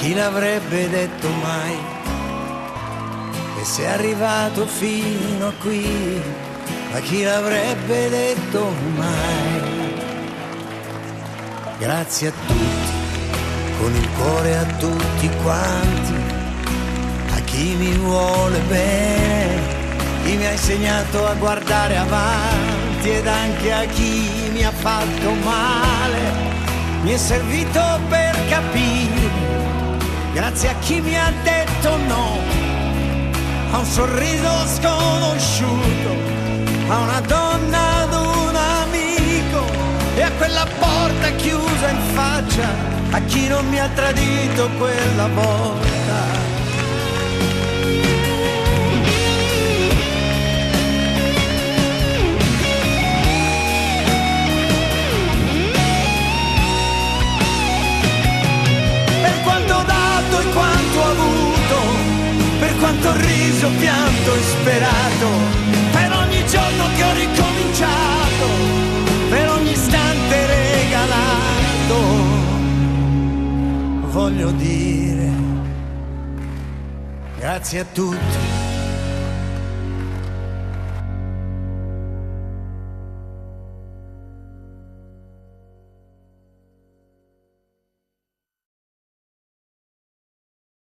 Chi l'avrebbe detto mai che sei arrivato fino a qui? Ma chi l'avrebbe detto mai? Grazie a tutti, con il cuore a tutti quanti, a chi mi vuole bene, chi mi ha insegnato a guardare avanti, ed anche a chi mi ha fatto male. Mi è servito per capire, grazie a chi mi ha detto no, a un sorriso sconosciuto, a una donna, ad un amico, e a quella porta chiusa in faccia, a chi non mi ha tradito quella volta. E quanto ho avuto, per quanto ho riso, pianto e sperato, per ogni giorno che ho ricominciato, per ogni istante regalato, voglio dire grazie a tutti